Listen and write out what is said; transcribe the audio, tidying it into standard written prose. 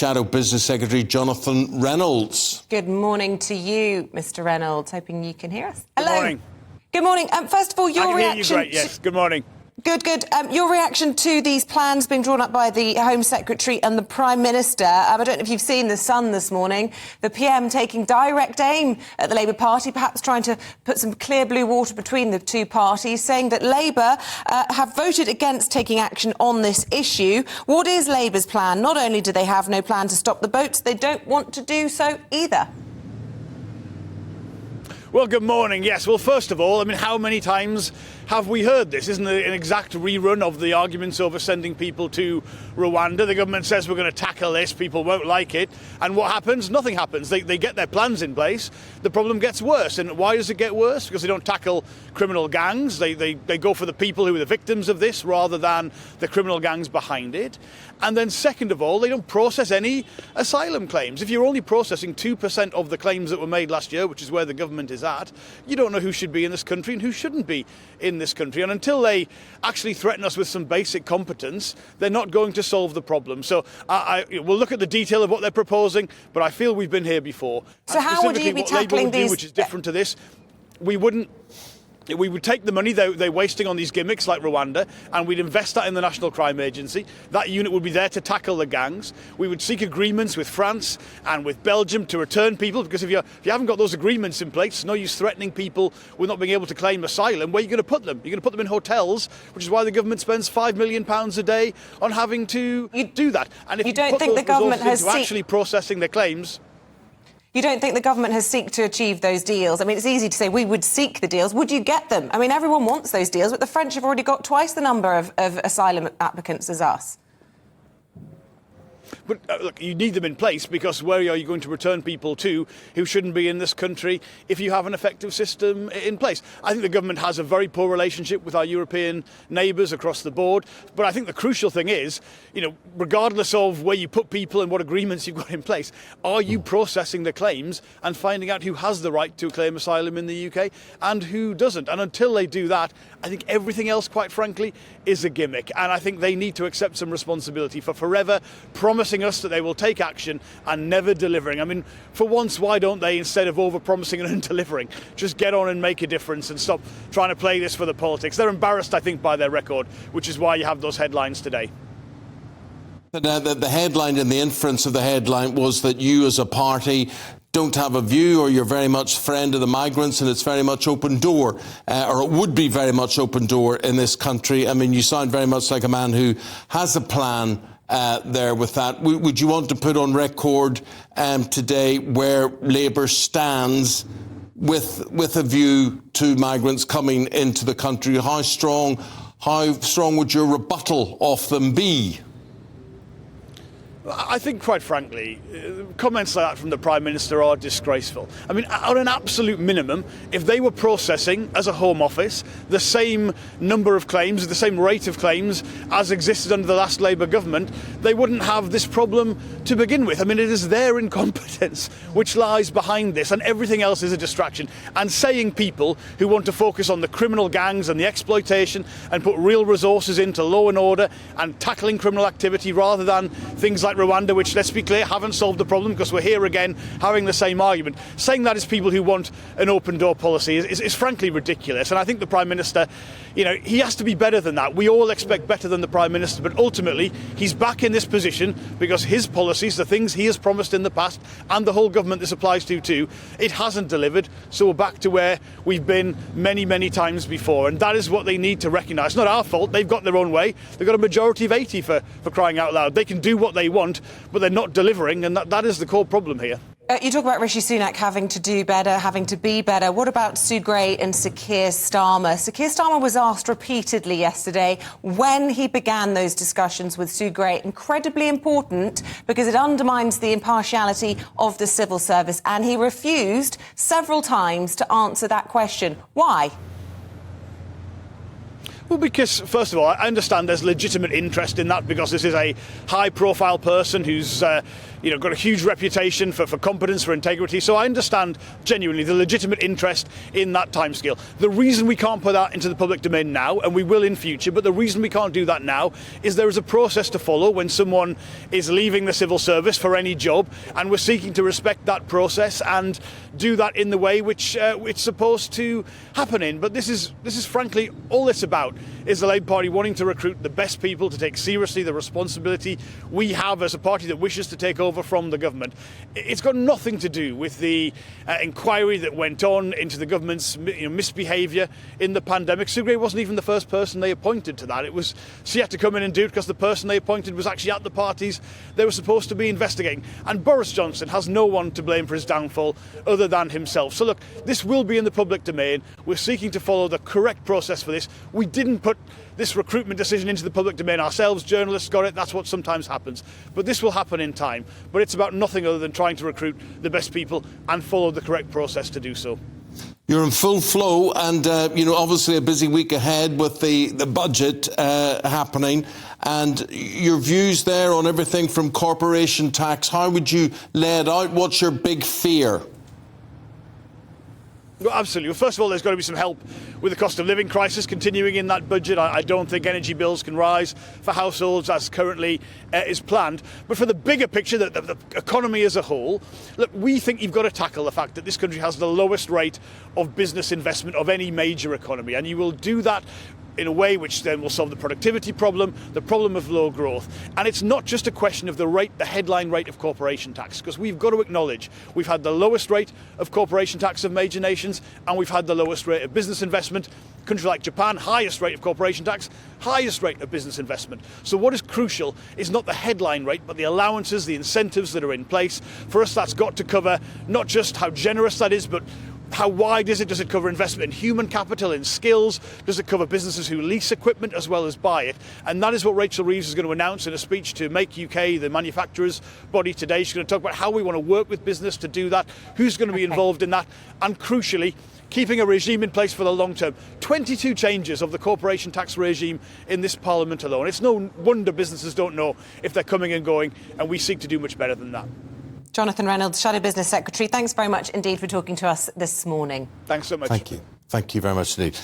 Shadow Business Secretary Jonathan Reynolds. Good morning to you, Mr. Reynolds. Hoping you can hear us. Hello. Good morning. Good morning. First of all, your reaction. I can hear you great, yes. Good morning. Good. Your reaction to these plans being drawn up by the Home Secretary and the Prime Minister. I don't know if you've seen The Sun this morning. The PM taking direct aim at the Labour Party, perhaps trying to put some clear blue water between the two parties, saying that Labour have voted against taking action on this issue. What is Labour's plan? Not only do they have no plan to stop the boats, they don't want to do so either. Well, good morning. Yes, well, first of all, I mean, how many times have we heard this? Isn't it an exact rerun of the arguments over sending people to Rwanda? The government says we're going to tackle this, people won't like it. And what happens? Nothing happens. They get their plans in place. The problem gets worse. And why does it get worse? Because they don't tackle criminal gangs. They go for the people who are the victims of this rather than the criminal gangs behind it. And then second of all, they don't process any asylum claims. If you're only processing 2% of the claims that were made last year, which is where the government is at, you don't know who should be in this country and who shouldn't be in this country. And until they actually threaten us with some basic competence, they're not going to solve the problem. So we'll look at the detail of what they're proposing, but I feel we've been here before. So how would you be tackling these? Which is different to this. We would take the money they're wasting on these gimmicks like Rwanda and we'd invest that in the National Crime Agency. That unit would be there to tackle the gangs. We would seek agreements with France and with Belgium to return people, because if you haven't got those agreements in place, no use threatening people with not being able to claim asylum. Where are you going to put them? You're going to put them in hotels, which is why the government spends £5 million a day on having to do that. And if you don't think the government has actually processing their claims. You don't think the government has sought to achieve those deals? I mean, it's easy to say we would seek the deals. Would you get them? I mean, everyone wants those deals, but the French have already got twice the number of asylum applicants as us. But look, you need them in place, because where are you going to return people to who shouldn't be in this country if you have an effective system in place? I think the government has a very poor relationship with our European neighbours across the board. But I think the crucial thing is, regardless of where you put people and what agreements you've got in place, are you processing the claims and finding out who has the right to claim asylum in the UK and who doesn't? And until they do that, I think everything else, quite frankly, is a gimmick. And I think they need to accept some responsibility for forever promising us that they will take action and never delivering. I mean, for once, why don't they, instead of over-promising and under-delivering, just get on and make a difference and stop trying to play this for the politics? They're embarrassed, I think, by their record, which is why you have those headlines today. The headline and the inference of the headline was that you as a party don't have a view, or you're very much friend of the migrants and it's very much open door, or it would be very much open door in this country. I mean, you sound very much like a man who has a plan there with that. Would you want to put on record today where Labour stands with a view to migrants coming into the country? How strong would your rebuttal of them be? I think, quite frankly, comments like that from the Prime Minister are disgraceful. I mean, on an absolute minimum, if they were processing, as a Home Office, the same number of claims, the same rate of claims as existed under the last Labour government, they wouldn't have this problem to begin with. I mean, it is their incompetence which lies behind this, and everything else is a distraction. And saying people who want to focus on the criminal gangs and the exploitation and put real resources into law and order and tackling criminal activity rather than things like Rwanda, which, let's be clear, haven't solved the problem, because we're here again having the same argument. Saying that is people who want an open door policy is frankly ridiculous. And I think the Prime Minister, he has to be better than that. We all expect better than the Prime Minister, but ultimately he's back in this position because his policies, the things he has promised in the past, and the whole government this applies to too, it hasn't delivered. So we're back to where we've been many, many times before. And that is what they need to recognise. It's not our fault. They've got their own way. They've got a majority of 80 for crying out loud. They can do what they want, but they're not delivering, and that is the core problem here. You talk about Rishi Sunak having to do better, having to be better. What about Sue Gray and Sir Keir Starmer? Sir Keir Starmer was asked repeatedly yesterday when he began those discussions with Sue Gray. Incredibly important, because it undermines the impartiality of the civil service. And he refused several times to answer that question. Why? Well, because, first of all, I understand there's legitimate interest in that, because this is a high-profile person who's got a huge reputation for competence, for integrity. So I understand genuinely the legitimate interest in that timescale. The reason we can't put that into the public domain now, and we will in future, but the reason we can't do that now is there is a process to follow when someone is leaving the civil service for any job, and we're seeking to respect that process and do that in the way which it's supposed to happen in. But this is frankly all it's about, is the Labour Party wanting to recruit the best people to take seriously the responsibility we have as a party that wishes to take over from the government. It's got nothing to do with the inquiry that went on into the government's misbehaviour in the pandemic. Sue Gray wasn't even the first person they appointed to that. She had to come in and do it because the person they appointed was actually at the parties they were supposed to be investigating. And Boris Johnson has no one to blame for his downfall other than himself. So look, this will be in the public domain. We're seeking to follow the correct process for this. We didn't put this recruitment decision into the public domain ourselves. Journalists got it. That's what sometimes happens. But this will happen in time. But it's about nothing other than trying to recruit the best people and follow the correct process to do so. You're in full flow, and obviously a busy week ahead with the budget happening, and your views there on everything from corporation tax. How would you lay it out? What's your big fear? Well, absolutely. Well, first of all, there's got to be some help with the cost of living crisis continuing in that budget. I don't think energy bills can rise for households as currently is planned. But for the bigger picture, the economy as a whole, look, we think you've got to tackle the fact that this country has the lowest rate of business investment of any major economy. And you will do that in a way which then will solve the productivity problem, the problem of low growth. And it's not just a question of the headline rate of corporation tax, because we've got to acknowledge we've had the lowest rate of corporation tax of major nations, and we've had the lowest rate of business investment. A country like Japan, highest rate of corporation tax, highest rate of business investment. So what is crucial is not the headline rate, but the allowances, the incentives that are in place. For us, that's got to cover not just how generous that is, but how wide is it? Does it cover investment in human capital, in skills? Does it cover businesses who lease equipment as well as buy it? And that is what Rachel Reeves is going to announce in a speech to Make UK, the manufacturers' body today. She's going to talk about how we want to work with business to do that, who's going to be involved in that, and crucially, keeping a regime in place for the long term. 22 changes of the corporation tax regime in this Parliament alone. It's no wonder businesses don't know if they're coming and going, and we seek to do much better than that. Jonathan Reynolds, Shadow Business Secretary, thanks very much indeed for talking to us this morning. Thanks so much. Thank you. Thank you very much indeed.